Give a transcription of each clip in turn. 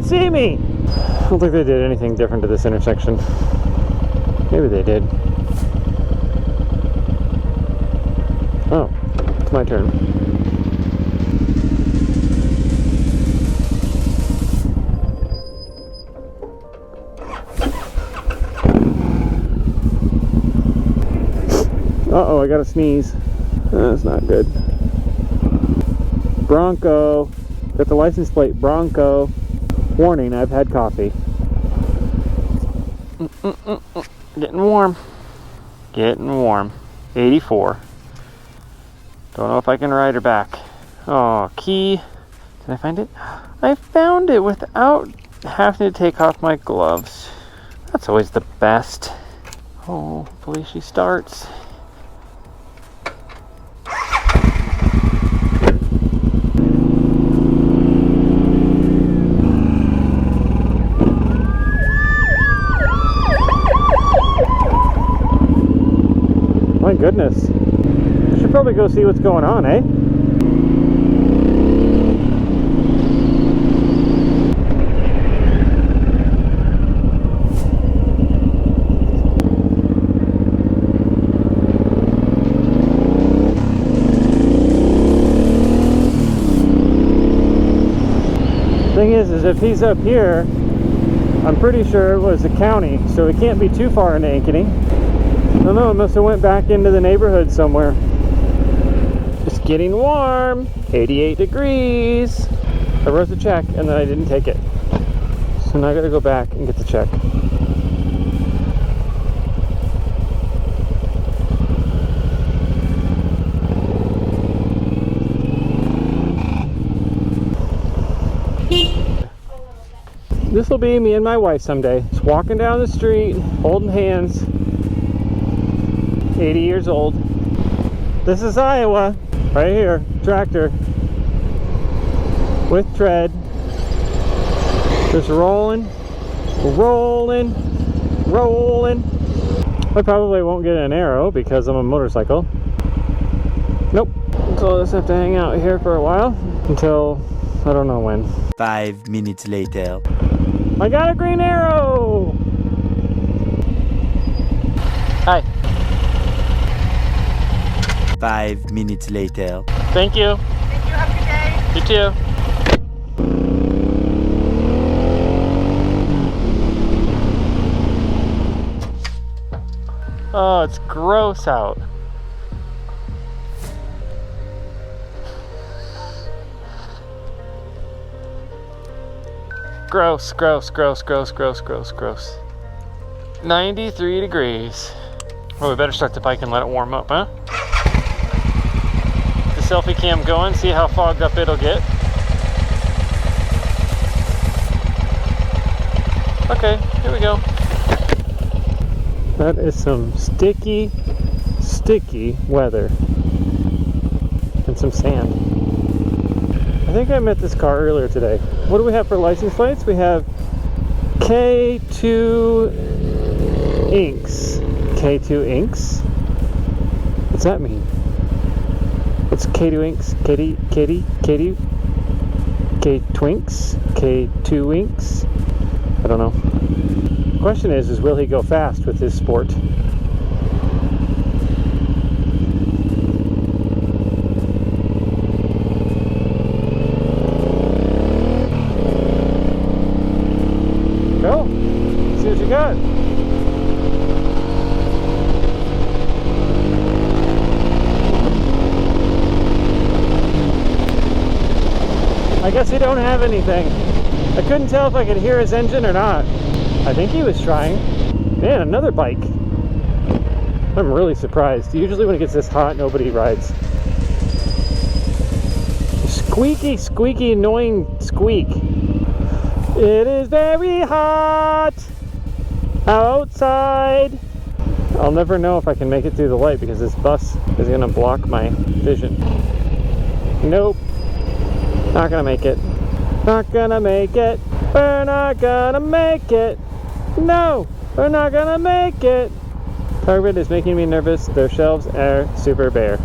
see me. I don't think they did anything different to this intersection. Maybe they did. Oh, it's my turn. Uh-oh, I gotta sneeze. That's not good. Bronco. Got the license plate, Bronco. Warning, I've had coffee. Getting warm. Getting warm. 84. Don't know if I can ride her back. Oh, key. Did I find it? I found it without having to take off my gloves. That's always the best. Oh, hopefully she starts. My goodness. I should probably go see what's going on, eh? Thing is if he's up here, I'm pretty sure it was the county, so it can't be too far into Ankeny. I don't know, it must have went back into the neighborhood somewhere. It's getting warm, 88 degrees. I wrote the check and then I didn't take it. So now I gotta go back and get the check. This will be me and my wife someday. Just walking down the street, holding hands. 80 years old. This is Ahhyeah, right here. Tractor with tread. Just rolling, rolling, rolling. I probably won't get an arrow because I'm a motorcycle. Nope. So I'll just have to hang out here for a while until I don't know when. 5 minutes later. I got a green arrow! Hi. 5 minutes later. Thank you. Thank you. Have a good day. You too. Oh, it's gross out. Gross, gross, gross, gross, gross, gross, gross. 93 degrees. Well, we better start the bike and let it warm up, huh? The selfie cam going, see how fogged up it'll get. Okay, here we go. That is some sticky, sticky weather. And some sand. I think I met this car earlier today. What do we have for license plates? We have K2 Inks. K2 Inks? What's that mean? What's K2 Inks? K Twinks? K2 Inks? I don't know. The question is will he go fast with his sport? Go. See what you got. I guess he don't have anything. I couldn't tell if I could hear his engine or not. I think he was trying. Man, another bike. I'm really surprised. Usually when it gets this hot, nobody rides. Squeaky, squeaky, annoying squeak. It is very hot outside. I'll never know if I can make it through the light because this bus is gonna block my vision. Nope. Not gonna make it. Not gonna make it. We're not gonna make it. No, we're not gonna make it. Target is making me nervous. Their shelves are super bare.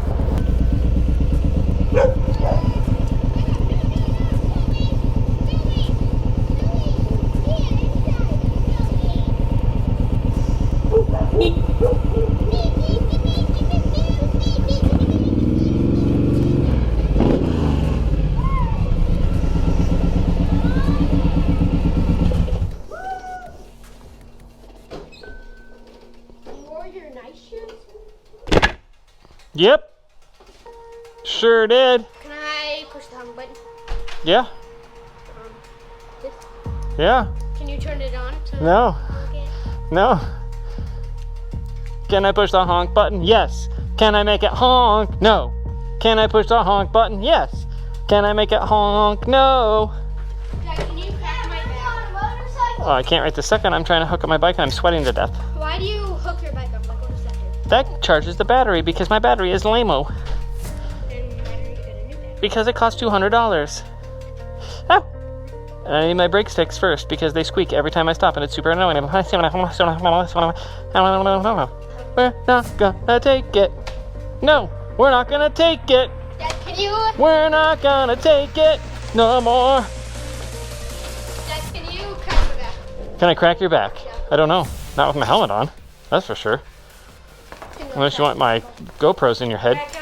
Yep. Sure did. Can I push the home button? Yeah. This? Yeah. Can you turn it on? No. Okay. No. Can I push the honk button? Yes. Can I make it honk? No. Can I push the honk button? Yes. Can I make it honk? No. Dad, can you crack my back? Oh, I can't right this second. I'm trying to hook up my bike and I'm sweating to death. Why do you hook your bike up? Like, what does that do? That charges the battery because my battery is lame-o. Then why don't you get a new battery? Because it costs $200. Oh. And I need my brake sticks first because they squeak every time I stop and it's super annoying. We're not gonna take it. No, we're not gonna take it. Dad, can you? We're not gonna take it no more. Dad, can you crack my back? Can I crack your back? Yeah. I don't know. Not with my helmet on. That's for sure. Can Unless you want my GoPros in your head. Crack